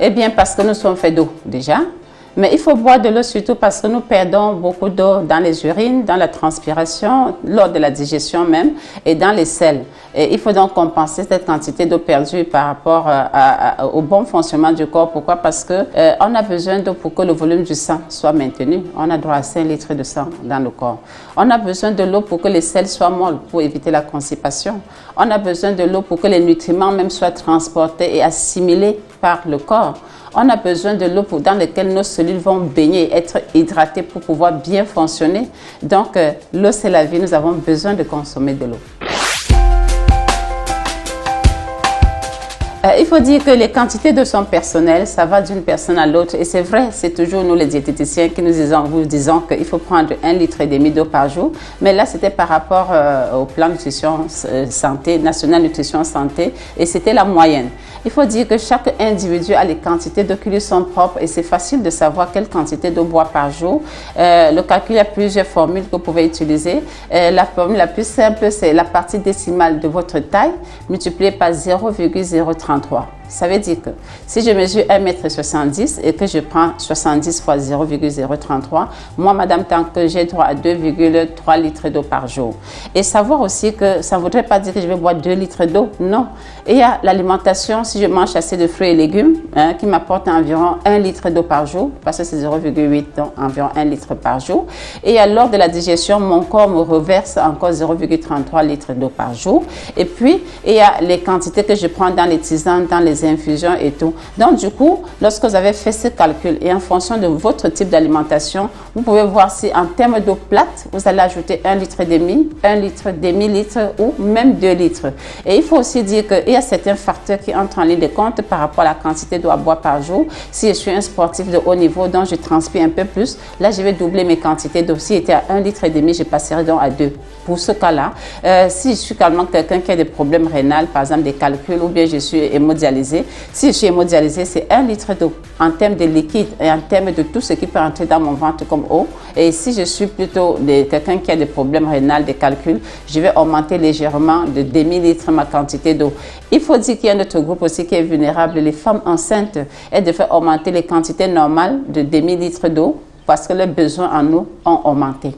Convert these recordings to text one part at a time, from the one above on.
Eh bien, parce que nous sommes faits d'eau déjà. Mais il faut boire de l'eau surtout parce que nous perdons beaucoup d'eau dans les urines, dans la transpiration, lors de la digestion même et dans les selles. Et il faut donc compenser cette quantité d'eau perdue par rapport au bon fonctionnement du corps. Pourquoi? Parce que on a besoin d'eau pour que le volume du sang soit maintenu. On a droit à 5 litres de sang dans le corps. On a besoin de l'eau pour que les selles soient molles, pour éviter la constipation. On a besoin de l'eau pour que les nutriments même soient transportés et assimilés par le corps. On a besoin de l'eau dans laquelle nos cellules vont baigner, être hydratées pour pouvoir bien fonctionner. Donc, l'eau, c'est la vie. Nous avons besoin de consommer de l'eau. Il faut dire que les quantités d'eau sont personnelles, ça va d'une personne à l'autre. Et c'est vrai, c'est toujours nous les diététiciens qui vous disons qu'il faut prendre 1,5 litre d'eau par jour. Mais là, c'était par rapport au plan nutrition santé, national nutrition santé, et c'était la moyenne. Il faut dire que chaque individu a les quantités d'eau qui lui sont propres et c'est facile de savoir quelle quantité d'eau boit par jour. Le calcul, il y a plusieurs formules que vous pouvez utiliser. La formule la plus simple, c'est la partie décimale de votre taille multipliée par 0,033. Ça veut dire que si je mesure 1,70 m et que je prends 70 fois 0,033, moi, madame, tant que j'ai droit à 2,3 litres d'eau par jour. Et savoir aussi que ça ne voudrait pas dire que je vais boire 2 litres d'eau, non. Et il y a l'alimentation, si je mange assez de fruits et légumes, qui m'apporte environ 1 litre d'eau par jour, parce que c'est 0,8, donc environ 1 litre par jour. Et lors de la digestion, mon corps me reverse encore 0,33 litres d'eau par jour. Et puis, il y a les quantités que je prends dans les tisanes, dans les infusions et tout. Donc, du coup, lorsque vous avez fait ce calcul et en fonction de votre type d'alimentation, vous pouvez voir si en termes d'eau plate, vous allez ajouter 1,5 litre, 1 litre, demi-litre ou même 2 litres. Et il faut aussi dire qu'il y a certains facteurs qui entrent en ligne de compte par rapport à la quantité d'eau à boire par jour. Si je suis un sportif de haut niveau, donc je transpire un peu plus, là, je vais doubler mes quantités d'eau. Si j'étais à 1,5 litre, je passerai donc à 2. Pour ce cas-là, si je suis également quelqu'un qui a des problèmes rénals, par exemple des calculs, ou bien je suis hémodialysé, si je suis hémodialysé, c'est 1 litre d'eau en termes de liquide et en termes de tout ce qui peut entrer dans mon ventre comme eau. Et si je suis plutôt quelqu'un qui a des problèmes rénals, des calculs, je vais augmenter légèrement de demi-litre ma quantité d'eau. Il faut dire qu'il y a un autre groupe aussi qui est vulnérable, les femmes enceintes. Elles devraient augmenter les quantités normales de demi-litre d'eau parce que leurs besoins en eau ont augmenté.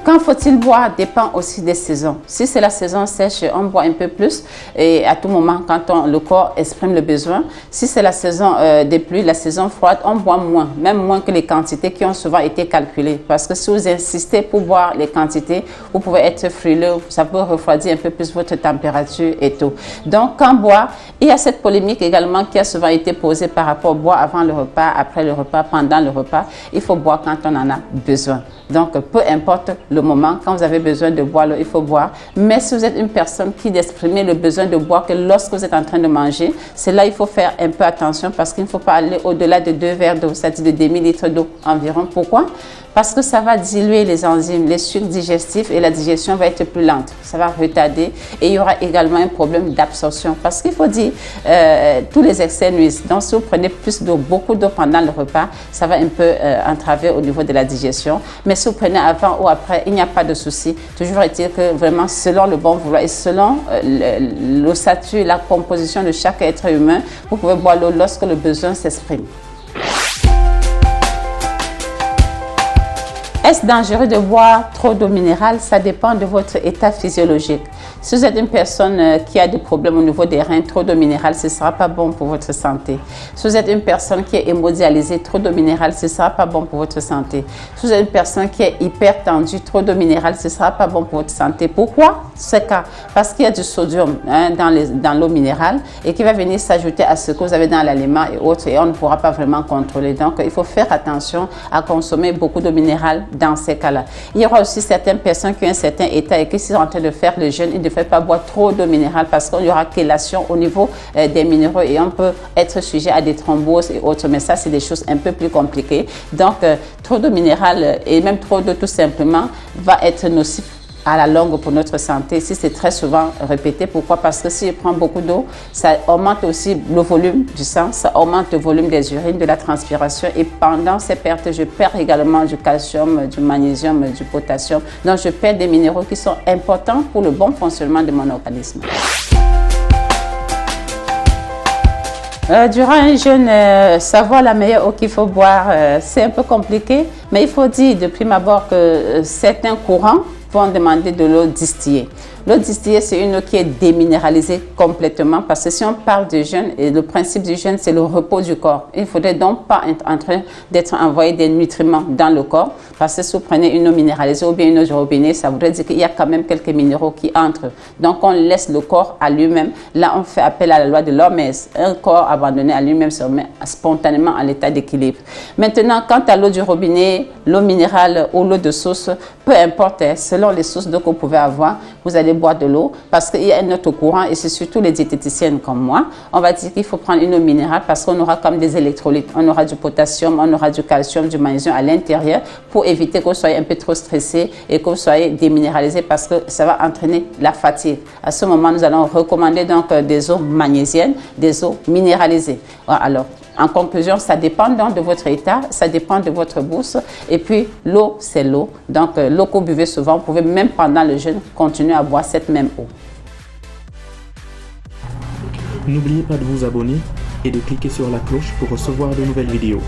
Quand faut-il boire dépend aussi des saisons. Si c'est la saison sèche, on boit un peu plus et à tout moment quand le corps exprime le besoin. Si c'est la saison des pluies, la saison froide, on boit moins, même moins que les quantités qui ont souvent été calculées. Parce que si vous insistez pour boire les quantités, vous pouvez être frileux, ça peut refroidir un peu plus votre température et tout. Donc quand boire, il y a cette polémique également qui a souvent été posée par rapport au boire avant le repas, après le repas, pendant le repas. Il faut boire quand on en a besoin. Donc peu importe le moment, quand vous avez besoin de boire l'eau, il faut boire. Mais si vous êtes une personne qui n'exprime le besoin de boire que lorsque vous êtes en train de manger, c'est là il faut faire un peu attention parce qu'il ne faut pas aller au-delà de 2 verres d'eau, c'est-à-dire de demi-litre d'eau environ. Pourquoi? Parce que ça va diluer les enzymes, les sucs digestifs et la digestion va être plus lente. Ça va retarder et il y aura également un problème d'absorption. Parce qu'il faut dire, tous les excès nuisent. Donc si vous prenez plus d'eau, beaucoup d'eau pendant le repas, ça va un peu entraver au niveau de la digestion. Mais si vous prenez avant ou après, il n'y a pas de souci. Toujours est-il que vraiment, selon le bon vouloir et selon l'ossature, la composition de chaque être humain, vous pouvez boire l'eau lorsque le besoin s'exprime. Est-ce dangereux de boire trop d'eau minérale? Ça dépend de votre état physiologique. Si vous êtes une personne qui a des problèmes au niveau des reins, trop d'eau minérale, ce ne sera pas bon pour votre santé. Si vous êtes une personne qui est hémodialysée, trop d'eau minérale, ce ne sera pas bon pour votre santé. Si vous êtes une personne qui est hyper tendue, trop d'eau minérale, ce ne sera pas bon pour votre santé. Pourquoi? C'est parce qu'il y a du sodium dans l'eau minérale et qui va venir s'ajouter à ce que vous avez dans l'aliment et autres et on ne pourra pas vraiment contrôler. Donc, il faut faire attention à consommer beaucoup d'eau minérale dans ces cas-là. Il y aura aussi certaines personnes qui ont un certain état et qui sont en train de faire le jeûne, ils ne devraient pas boire trop d'eau minérale parce qu'il y aura chélation au niveau des minéraux et on peut être sujet à des thromboses et autres. Mais ça, c'est des choses un peu plus compliquées. Donc, trop d'eau minérale et même trop d'eau tout simplement va être nocif à la longue pour notre santé si c'est très souvent répété. Pourquoi? Parce que si je prends beaucoup d'eau, ça augmente aussi le volume du sang, ça augmente le volume des urines, de la transpiration et pendant ces pertes, je perds également du calcium, du magnésium, du potassium. Donc, je perds des minéraux qui sont importants pour le bon fonctionnement de mon organisme. Durant un jeûne, savoir la meilleure eau qu'il faut boire, c'est un peu compliqué, mais il faut dire de prime abord que certains courants vont demander de l'eau distillée. L'eau distillée, c'est une eau qui est déminéralisée complètement parce que si on parle de jeûne, et le principe du jeûne, c'est le repos du corps. Il ne faudrait donc pas être en train d'être envoyé des nutriments dans le corps parce que si vous prenez une eau minéralisée ou bien une eau du robinet, ça voudrait dire qu'il y a quand même quelques minéraux qui entrent. Donc, on laisse le corps à lui-même. Là, on fait appel à la loi de l'Hormèse. Un corps abandonné à lui-même se remet spontanément à l'état d'équilibre. Maintenant, quant à l'eau du robinet, l'eau minérale ou l'eau de source, peu importe, selon les sources d'eau que vous pouvez avoir, vous allez boire de l'eau parce qu'il y a un autre courant et c'est surtout les diététiciennes comme moi. On va dire qu'il faut prendre une eau minérale parce qu'on aura comme des électrolytes. On aura du potassium, on aura du calcium, du magnésium à l'intérieur pour éviter que vous soyez un peu trop stressé et que vous soyez déminéralisé parce que ça va entraîner la fatigue. À ce moment, nous allons recommander donc des eaux magnésiennes, des eaux minéralisées. Alors, en conclusion, ça dépend donc de votre état, ça dépend de votre bourse. Et puis, l'eau, c'est l'eau. Donc, l'eau que vous buvez souvent, vous pouvez même pendant le jeûne continuer à boire cette même eau. N'oubliez pas de vous abonner et de cliquer sur la cloche pour recevoir de nouvelles vidéos.